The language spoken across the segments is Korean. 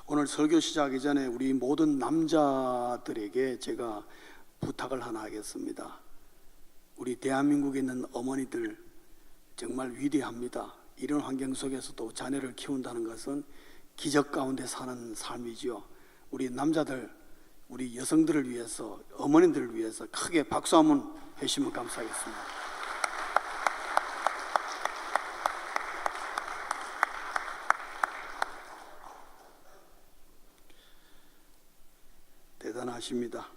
오늘 설교 시작하기 전에 우리 모든 남자들에게 제가 부탁을 하나 하겠습니다. 우리 대한민국에 있는 어머니들 정말 위대합니다. 이런 환경 속에서도 자녀를 키운다는 것은 기적 가운데 사는 삶이지요. 우리 남자들, 우리 여성들을 위해서, 어머니들을 위해서 크게 박수 한번 해주시면 감사하겠습니다. 대단하십니다.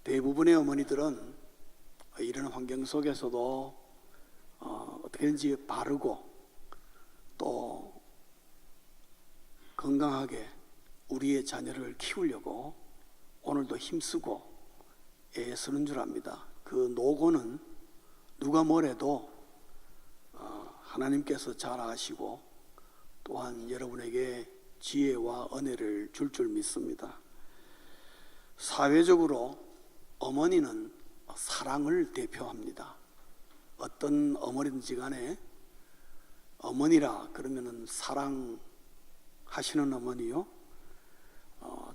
대부분의 어머니들은 이런 환경 속에서도 어떻게든지 바르고 또 건강하게 우리의 자녀를 키우려고 오늘도 힘쓰고 애쓰는 줄 압니다. 그 노고는 누가 뭐래도 하나님께서 잘 아시고 또한 여러분에게 지혜와 은혜를 줄 믿습니다. 사회적으로 어머니는 사랑을 대표합니다. 어떤 어머니든지 간에 어머니라 그러면은 사랑하시는 어머니요.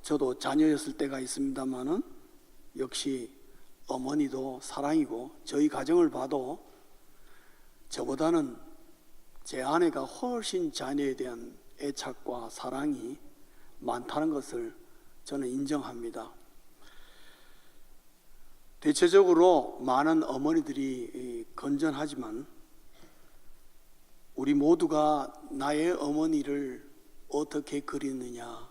저도 자녀였을 때가 있습니다만은 역시 어머니도 사랑이고, 저희 가정을 봐도 저보다는 제 아내가 훨씬 자녀에 대한 애착과 사랑이 많다는 것을 저는 인정합니다. 대체적으로 많은 어머니들이 건전하지만 우리 모두가 나의 어머니를 어떻게 그리느냐,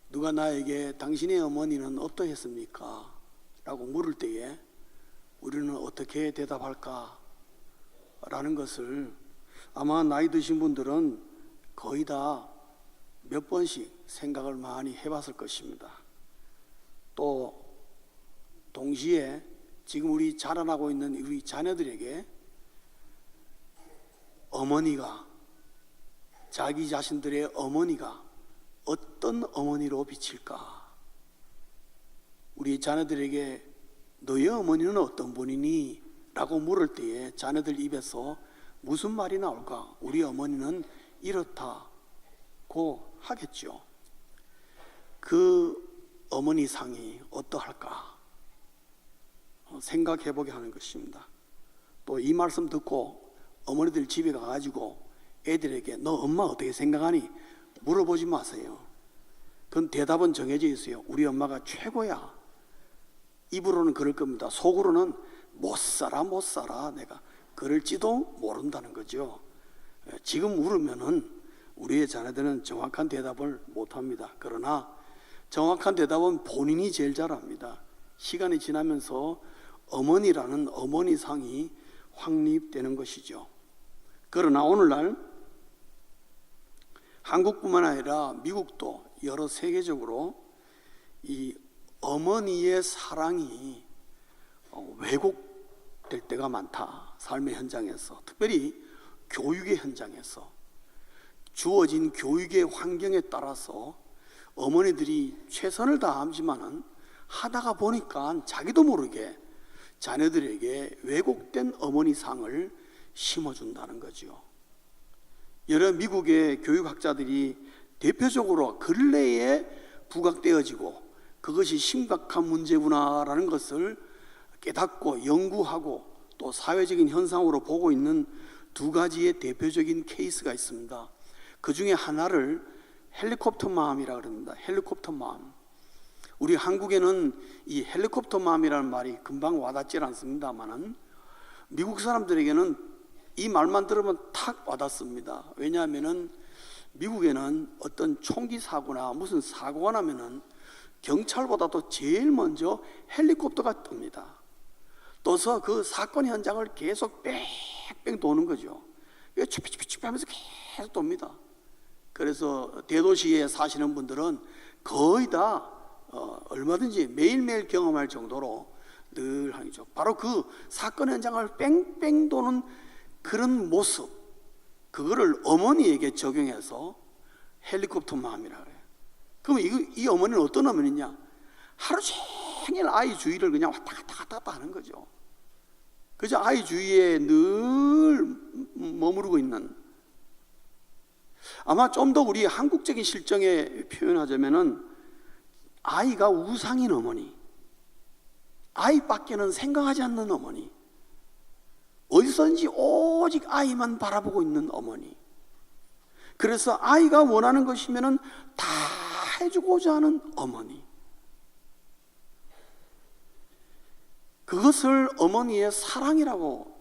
누가 나에게 당신의 어머니는 어떠했습니까? 라고 물을 때에 우리는 어떻게 대답할까? 라는 것을 아마 나이 드신 분들은 거의 다 몇 번씩 생각을 많이 해봤을 것입니다. 또 동시에 지금 우리 자라나고 있는 우리 자녀들에게 어머니가, 자기 자신들의 어머니가 어떤 어머니로 비칠까? 우리 자녀들에게 너의 어머니는 어떤 분이니? 라고 물을 때에 자녀들 입에서 무슨 말이 나올까? 우리 어머니는 이렇다고 하겠죠. 그 어머니 상이 어떠할까? 생각해 보게 하는 것입니다. 또 이 말씀 듣고 어머니들 집에 가가지고 애들에게 너 엄마 어떻게 생각하니? 물어보지 마세요. 그건 대답은 정해져 있어요. 우리 엄마가 최고야. 입으로는 그럴 겁니다. 속으로는 못 살아 내가 그럴지도 모른다는 거죠. 지금 물으면은 우리의 자녀들은 정확한 대답을 못합니다. 그러나 정확한 대답은 본인이 제일 잘합니다. 시간이 지나면서 어머니라는 어머니상이 확립되는 것이죠. 그러나 오늘날 한국뿐만 아니라 미국도 여러 세계적으로 이 어머니의 사랑이 왜곡될 때가 많다. 삶의 현장에서, 특별히 교육의 현장에서 주어진 교육의 환경에 따라서 어머니들이 최선을 다하지만은 하다가 보니까 자기도 모르게 자녀들에게 왜곡된 어머니상을 심어준다는 거죠. 여러 미국의 교육학자들이 대표적으로 근래에 부각되어지고 그것이 심각한 문제구나라는 것을 깨닫고 연구하고 또 사회적인 현상으로 보고 있는 두 가지의 대표적인 케이스가 있습니다. 그 중에 하나를 헬리콥터맘이라고 합니다. 헬리콥터맘. 우리 한국에는 이 헬리콥터맘이라는 말이 금방 와닿질 않습니다만은 미국 사람들에게는 이 말만 들으면 탁 와닿습니다. 왜냐하면은 미국에는 어떤 총기 사고나 무슨 사고가 나면은 경찰보다도 제일 먼저 헬리콥터가 뜹니다. 떠서 그 사건 현장을 계속 뺑뺑 도는 거죠. 쭈피쭈피 하면서 계속 돕니다. 그래서 대도시에 사시는 분들은 거의 다 얼마든지 매일매일 경험할 정도로 늘 하죠. 바로 그 사건 현장을 뺑뺑 도는 그런 모습, 그거를 어머니에게 적용해서 헬리콥터맘이라 그래요. 그럼 이 어머니는 어떤 어머니냐? 하루 종일 아이 주위를 그냥 왔다 갔다 하는 거죠. 그저 아이 주위에 늘 머무르고 있는 아마 좀 더 우리 한국적인 실정에 표현하자면은 아이가 우상인 어머니, 아이밖에는 생각하지 않는 어머니, 어디서든지 오직 아이만 바라보고 있는 어머니, 그래서 아이가 원하는 것이면은 다 해주고자 하는 어머니, 그것을 어머니의 사랑이라고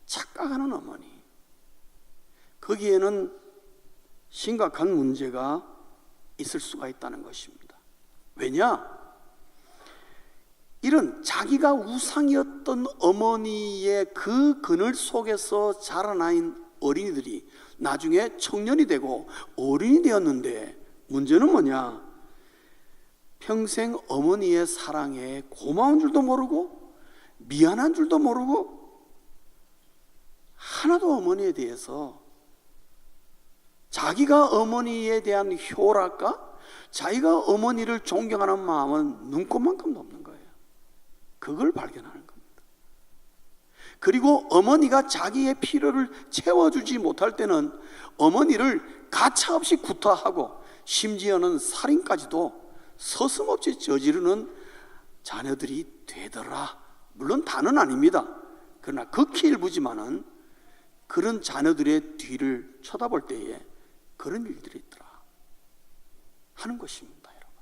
착각하는 어머니, 거기에는 심각한 문제가 있을 수가 있다는 것입니다. 왜냐? 이런 자기가 우상이었던 어머니의 그 그늘 속에서 자라나인 어린이들이 나중에 청년이 되고 어른이 되었는데, 문제는 뭐냐? 평생 어머니의 사랑에 고마운 줄도 모르고 미안한 줄도 모르고 하나도 어머니에 대해서 자기가 어머니에 대한 효락과 자기가 어머니를 존경하는 마음은 눈꼽만큼도 없는 거예요. 그걸 발견하는 겁니다. 그리고 어머니가 자기의 필요를 채워주지 못할 때는 어머니를 가차없이 구타하고 심지어는 살인까지도 서슴없이 저지르는 자녀들이 되더라. 물론 다는 아닙니다. 그러나 극히 일부지만은 그런 자녀들의 뒤를 쳐다볼 때에 그런 일들이 있더라 하는 것입니다, 여러분.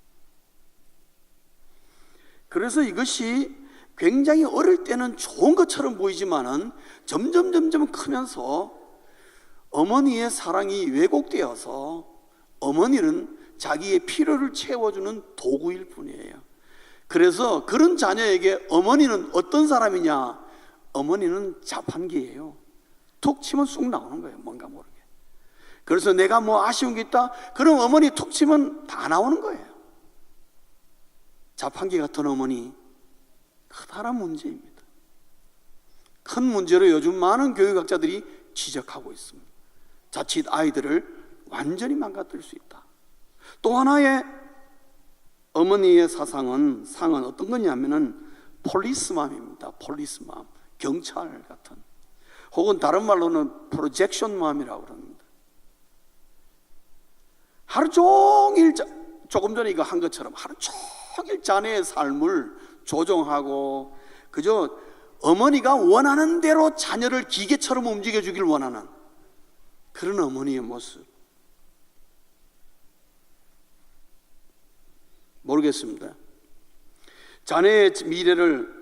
그래서 이것이 굉장히 어릴 때는 좋은 것처럼 보이지만은 점점 크면서 어머니의 사랑이 왜곡되어서 어머니는 자기의 필요를 채워주는 도구일 뿐이에요. 그래서 그런 자녀에게 어머니는 어떤 사람이냐? 어머니는 자판기예요. 툭 치면 쑥 나오는 거예요, 뭔가 모르게. 그래서 내가 뭐 아쉬운 게 있다? 그럼 어머니 툭 치면 다 나오는 거예요. 자판기 같은 어머니, 커다란 문제입니다. 큰 문제로 요즘 많은 교육학자들이 지적하고 있습니다. 자칫 아이들을 완전히 망가뜨릴 수 있다. 또 하나의 어머니의 상은 어떤 거냐면은 폴리스맘입니다. 폴리스맘, 경찰 같은, 혹은 다른 말로는 프로젝션맘이라고 그럽니다. 하루 종일, 조금 전에 이거 한 것처럼 하루 종일 자녀의 삶을 조종하고 그저 어머니가 원하는 대로 자녀를 기계처럼 움직여주길 원하는 그런 어머니의 모습. 모르겠습니다. 자녀의 미래를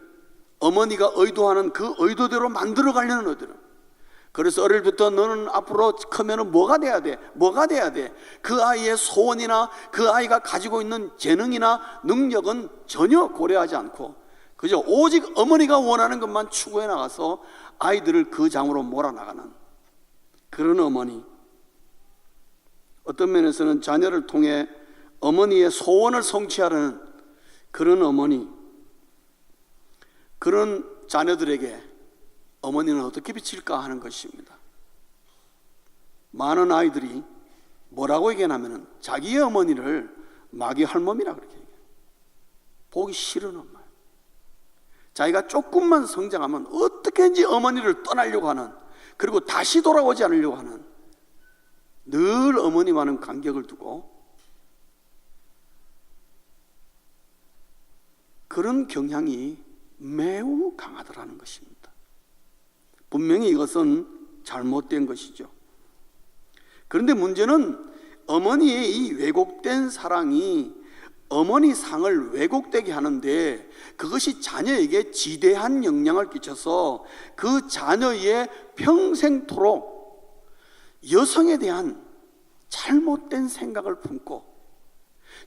어머니가 의도하는 그 의도대로 만들어 가려는 의도로. 그래서 어릴 때부터 너는 앞으로 크면은 뭐가 돼야 돼? 뭐가 돼야 돼? 그 아이의 소원이나 그 아이가 가지고 있는 재능이나 능력은 전혀 고려하지 않고 그저 오직 어머니가 원하는 것만 추구해 나가서 아이들을 그 장으로 몰아나가는 그런 어머니. 어떤 면에서는 자녀를 통해 어머니의 소원을 성취하려는 그런 어머니, 그런 자녀들에게 어머니는 어떻게 비칠까 하는 것입니다. 많은 아이들이 뭐라고 얘기하냐면 자기의 어머니를 마귀 할멈이라 그렇게 얘기해요. 보기 싫은 엄마. 자기가 조금만 성장하면 어떻게든지 어머니를 떠나려고 하는, 그리고 다시 돌아오지 않으려고 하는, 늘 어머니와는 간격을 두고 그런 경향이 매우 강하더라는 것입니다. 분명히 이것은 잘못된 것이죠. 그런데 문제는 어머니의 이 왜곡된 사랑이 어머니 상을 왜곡되게 하는데 그것이 자녀에게 지대한 영향을 끼쳐서 그 자녀의 평생토록 여성에 대한 잘못된 생각을 품고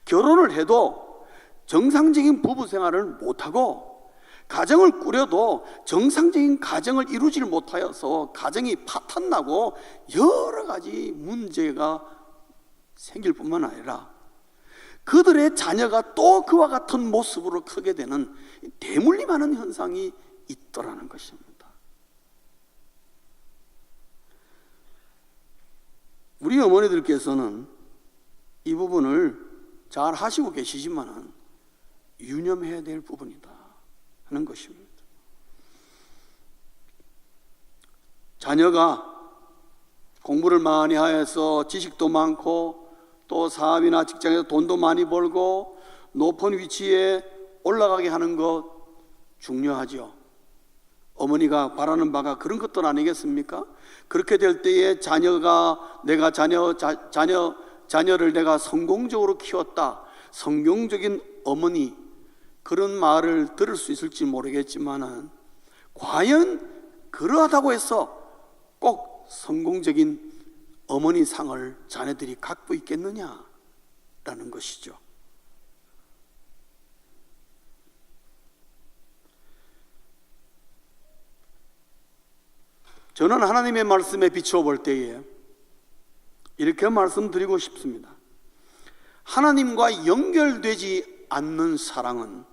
결혼을 해도 정상적인 부부 생활을 못하고 가정을 꾸려도 정상적인 가정을 이루지를 못하여서 가정이 파탄나고 여러 가지 문제가 생길 뿐만 아니라 그들의 자녀가 또 그와 같은 모습으로 크게 되는 대물림하는 현상이 있더라는 것입니다. 우리 어머니들께서는 이 부분을 잘 하시고 계시지만은 유념해야 될 부분이다 하는 것입니다. 자녀가 공부를 많이 하여서 지식도 많고 또 사업이나 직장에서 돈도 많이 벌고 높은 위치에 올라가게 하는 것 중요하죠. 어머니가 바라는 바가 그런 것들 아니겠습니까? 그렇게 될 때에 자녀를 내가 성공적으로 키웠다, 성공적인 어머니, 그런 말을 들을 수 있을지 모르겠지만은 과연 그러하다고 해서 꼭 성공적인 어머니 상을 자녀들이 갖고 있겠느냐라는 것이죠. 저는 하나님의 말씀에 비추어 볼 때에 이렇게 말씀드리고 싶습니다. 하나님과 연결되지 않는 사랑은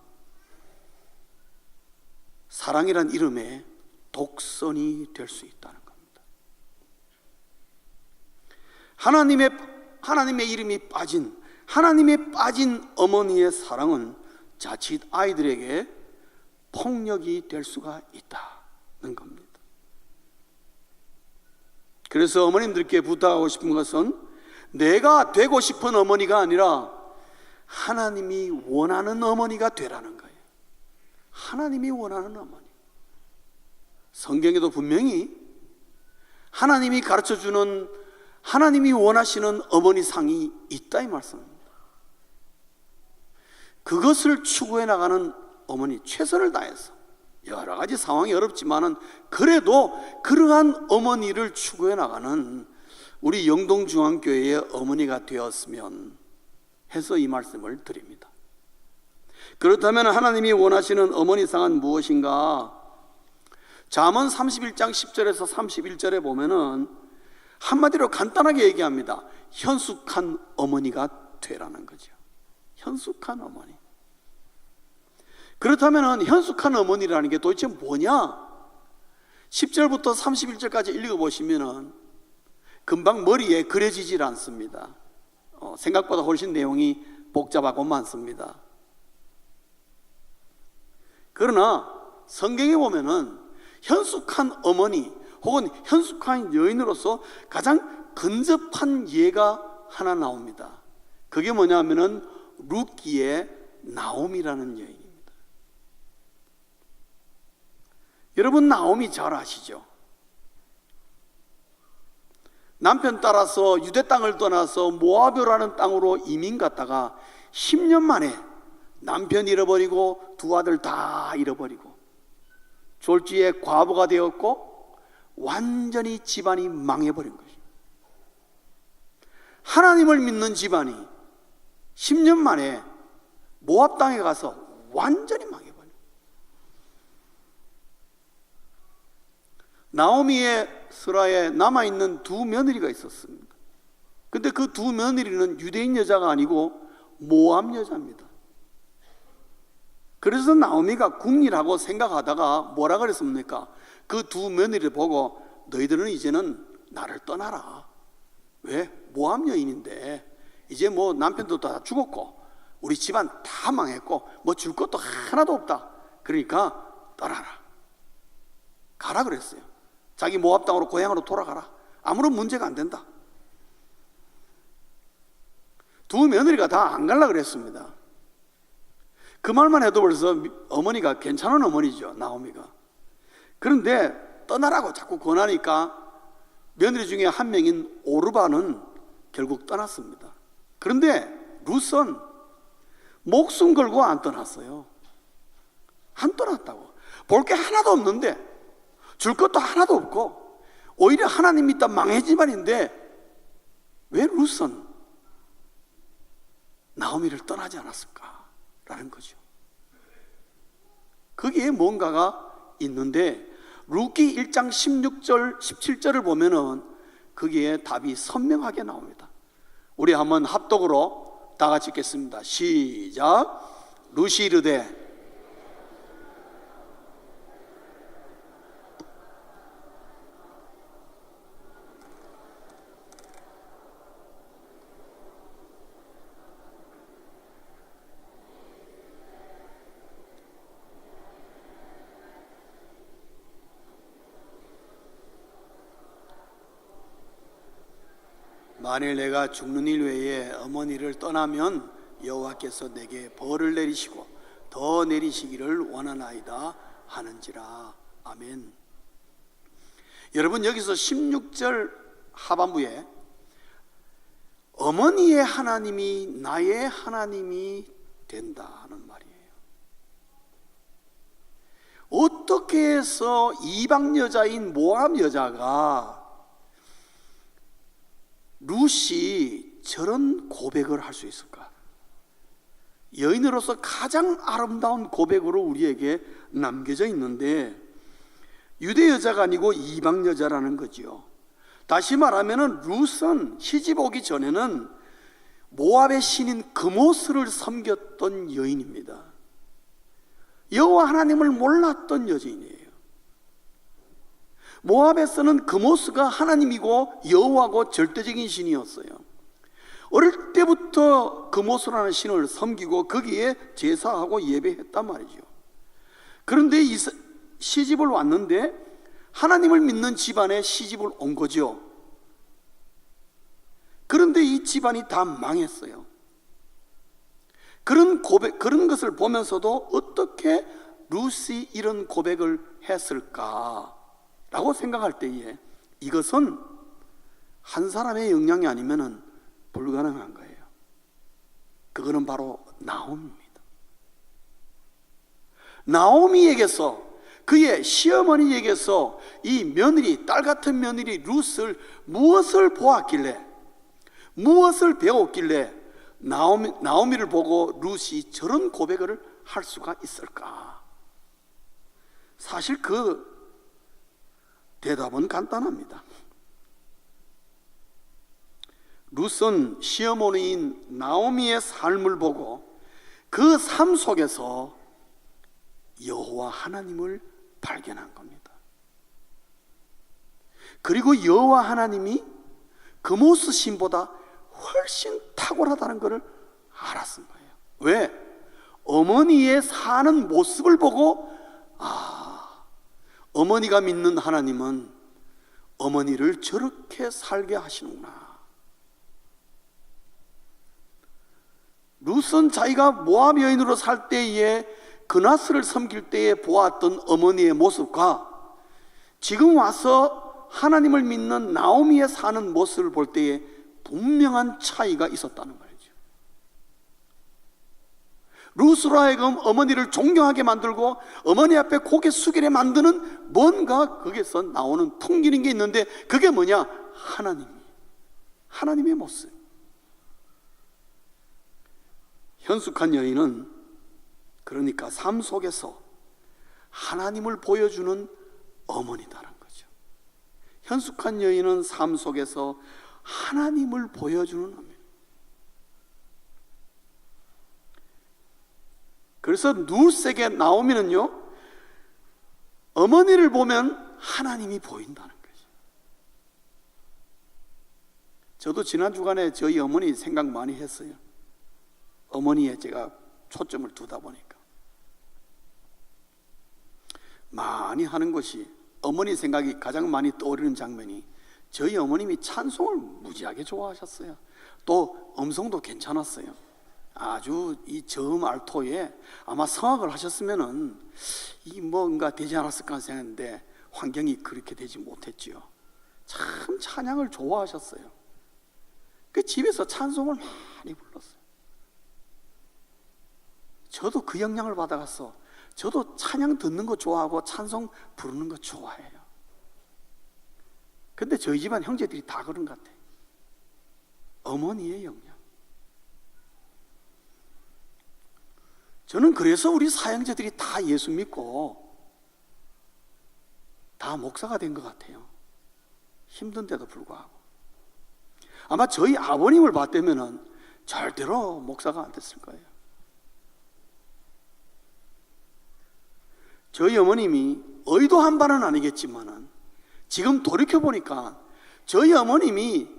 사랑이란 이름에 독선이 될 수 있다는 겁니다. 하나님의 이름이 빠진, 하나님의 빠진 어머니의 사랑은 자칫 아이들에게 폭력이 될 수가 있다는 겁니다. 그래서 어머님들께 부탁하고 싶은 것은 내가 되고 싶은 어머니가 아니라 하나님이 원하는 어머니가 되라는 거예요. 하나님이 원하는 어머니. 성경에도 분명히 하나님이 가르쳐주는, 하나님이 원하시는 어머니 상이 있다 이 말씀입니다. 그것을 추구해 나가는 어머니, 최선을 다해서, 여러 가지 상황이 어렵지만은 그래도 그러한 어머니를 추구해 나가는 우리 영동중앙교회의 어머니가 되었으면 해서 이 말씀을 드립니다. 그렇다면 하나님이 원하시는 어머니상은 무엇인가? 잠언 31장 10절에서 31절에 보면은 한마디로 간단하게 얘기합니다. 현숙한 어머니가 되라는 거죠. 현숙한 어머니. 그렇다면 현숙한 어머니라는 게 도대체 뭐냐? 10절부터 31절까지 읽어보시면 금방 머리에 그려지질 않습니다. 생각보다 훨씬 내용이 복잡하고 많습니다. 그러나 성경에 보면은 현숙한 어머니 혹은 현숙한 여인으로서 가장 근접한 예가 하나 나옵니다. 그게 뭐냐면은 룻기의 나옴이라는 여인입니다. 여러분 나옴이 잘 아시죠? 남편 따라서 유대 땅을 떠나서 모압이라는 땅으로 이민 갔다가 10년 만에 남편 잃어버리고 두 아들 다 잃어버리고 졸지에 과부가 되었고 완전히 집안이 망해버린 것입니다. 하나님을 믿는 집안이 10년 만에 모압 땅에 가서 완전히 망해버린 거예요. 나오미의 스라에 남아있는 두 며느리가 있었습니다. 근데 그 두 며느리는 유대인 여자가 아니고 모압 여자입니다. 그래서 나오미가 궁리라고 생각하다가 뭐라 그랬습니까? 그 두 며느리를 보고 너희들은 이제는 나를 떠나라. 왜? 모압 여인인데 이제 뭐 남편도 다 죽었고 우리 집안 다 망했고 뭐 줄 것도 하나도 없다. 그러니까 떠나라. 가라 그랬어요. 자기 모압 땅으로 고향으로 돌아가라. 아무런 문제가 안 된다. 두 며느리가 다 안 갈라 그랬습니다. 그 말만 해도 벌써 어머니가 괜찮은 어머니죠, 나오미가. 그런데 떠나라고 자꾸 권하니까 며느리 중에 한 명인 오르바는 결국 떠났습니다. 그런데 룻은 목숨 걸고 안 떠났어요. 안 떠났다고. 볼 게 하나도 없는데, 줄 것도 하나도 없고 오히려 하나님 믿다 망해진 집안인데 왜 룻은 나오미를 떠나지 않았을까라는 거죠. 거기에 뭔가가 있는데 룻기 1장 16절 17절을 보면은 거기에 답이 선명하게 나옵니다. 우리 한번 합독으로 다 같이 읽겠습니다. 시작. 룻이 이르되 만일 내가 죽는 일 외에 어머니를 떠나면 여호와께서 내게 벌을 내리시고 더 내리시기를 원하나이다 하는지라. 아멘. 여러분, 여기서 16절 하반부에 어머니의 하나님이 나의 하나님이 된다 하는 말이에요. 어떻게 해서 이방 여자인 모압 여자가 룻이 저런 고백을 할 수 있을까? 여인으로서 가장 아름다운 고백으로 우리에게 남겨져 있는데 유대 여자가 아니고 이방 여자라는 거지요. 다시 말하면 룻은 시집 오기 전에는 모압의 신인 그모스를 섬겼던 여인입니다. 여호와 하나님을 몰랐던 여인이에요. 모압에서는 그모스가 하나님이고 여호와고 절대적인 신이었어요. 어릴 때부터 그모스라는 신을 섬기고 거기에 제사하고 예배했단 말이죠. 그런데 시집을 왔는데 하나님을 믿는 집안에 시집을 온 거죠. 그런데 이 집안이 다 망했어요. 그런 것을 보면서도 어떻게 룻이 이런 고백을 했을까라고 생각할 때에 이것은 한 사람의 역량이 아니면은 불가능한 거예요. 그거는 바로 나오미입니다. 나오미에게서, 그의 시어머니에게서 이 며느리, 딸 같은 며느리 룻을 무엇을 보았길래, 무엇을 배웠길래 나오미를 보고 룻이 저런 고백을 할 수가 있을까? 사실 그 대답은 간단합니다. 룻은 시어머니인 나오미의 삶을 보고 그 삶 속에서 여호와 하나님을 발견한 겁니다. 그리고 여호와 하나님이 그모스 신보다 훨씬 탁월하다는 것을 알았은 거예요. 왜? 어머니의 사는 모습을 보고 어머니가 믿는 하나님은 어머니를 저렇게 살게 하시는구나. 룻은 자기가 모압 여인으로 살 때에 그나스를 섬길 때에 보았던 어머니의 모습과 지금 와서 하나님을 믿는 나오미의 사는 모습을 볼 때에 분명한 차이가 있었다는 말이죠. 룻으로 하여금 어머니를 존경하게 만들고 어머니 앞에 고개 숙이게 만드는 뭔가 거기서 나오는 풍기는 게 있는데 그게 뭐냐? 하나님의 모습. 현숙한 여인은 그러니까 삶 속에서 하나님을 보여주는 어머니다라는 거죠. 현숙한 여인은 삶 속에서 하나님을 보여주는 어머니. 그래서 룻에게 나오미는요, 어머니를 보면 하나님이 보인다는 거죠. 저도 지난 주간에 저희 어머니 생각 많이 했어요. 어머니에 제가 초점을 두다 보니까 많이 하는 것이, 어머니 생각이 가장 많이 떠오르는 장면이 저희 어머님이 찬송을 무지하게 좋아하셨어요. 또 음성도 괜찮았어요. 아주 이 저음 알토에 아마 성악을 하셨으면은 이 뭔가 되지 않았을까 생각했는데 환경이 그렇게 되지 못했지요. 참 찬양을 좋아하셨어요. 그 집에서 찬송을 많이 불렀어요. 저도 그 영향을 받아가서 저도 찬양 듣는 거 좋아하고 찬송 부르는 거 좋아해요. 근데 저희 집안 형제들이 다 그런 것 같아요. 어머니의 영향. 저는 그래서 우리 사형제들이 다 예수 믿고 다 목사가 된 것 같아요. 힘든데도 불구하고. 아마 저희 아버님을 봤다면 절대로 목사가 안 됐을 거예요. 저희 어머님이 의도한 바는 아니겠지만은 지금 돌이켜보니까 저희 어머님이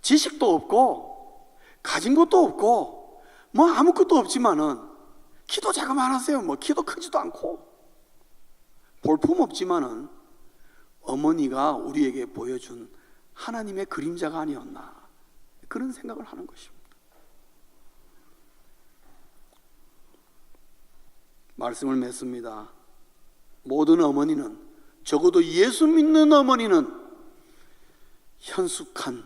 지식도 없고 가진 것도 없고 뭐 아무것도 없지만은 키도 자그마하세요. 뭐 키도 크지도 않고 볼품 없지만은 어머니가 우리에게 보여준 하나님의 그림자가 아니었나 그런 생각을 하는 것입니다. 말씀을 맺습니다. 모든 어머니는, 적어도 예수 믿는 어머니는 현숙한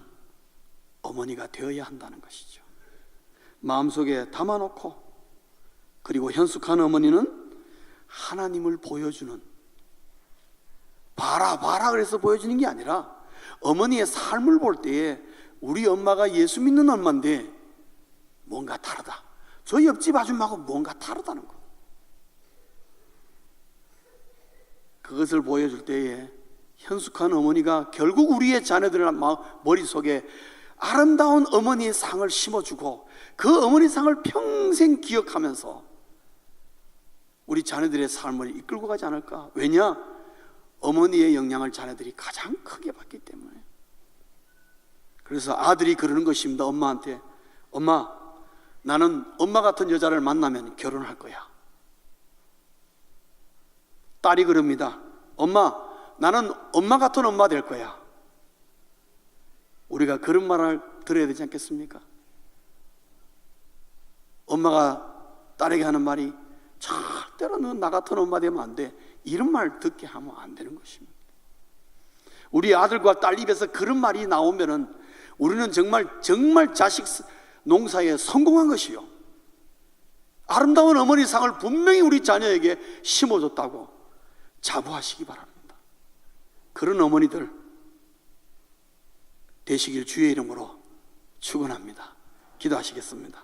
어머니가 되어야 한다는 것이죠. 마음속에 담아놓고, 그리고 현숙한 어머니는 하나님을 보여주는, 봐라 봐라 그래서 보여주는 게 아니라 어머니의 삶을 볼 때에 우리 엄마가 예수 믿는 엄마인데 뭔가 다르다, 저 옆집 아줌마하고 뭔가 다르다는 거, 그것을 보여줄 때에 현숙한 어머니가 결국 우리의 자녀들 머릿속에 아름다운 어머니의 상을 심어주고 그 어머니 상을 평생 기억하면서 우리 자녀들의 삶을 이끌고 가지 않을까. 왜냐? 어머니의 영향을 자녀들이 가장 크게 받기 때문에. 그래서 아들이 그러는 것입니다. 엄마한테, 엄마, 나는 엄마 같은 여자를 만나면 결혼할 거야. 딸이 그럽니다. 엄마, 나는 엄마 같은 엄마 될 거야. 우리가 그런 말을 들어야 되지 않겠습니까? 엄마가 딸에게 하는 말이, 절대로 너 나 같은 엄마 되면 안 돼, 이런 말 듣게 하면 안 되는 것입니다. 우리 아들과 딸 입에서 그런 말이 나오면은 우리는 정말 자식 농사에 성공한 것이요, 아름다운 어머니 상을 분명히 우리 자녀에게 심어줬다고 자부하시기 바랍니다. 그런 어머니들 되시길 주의 이름으로 축원합니다. 기도하시겠습니다.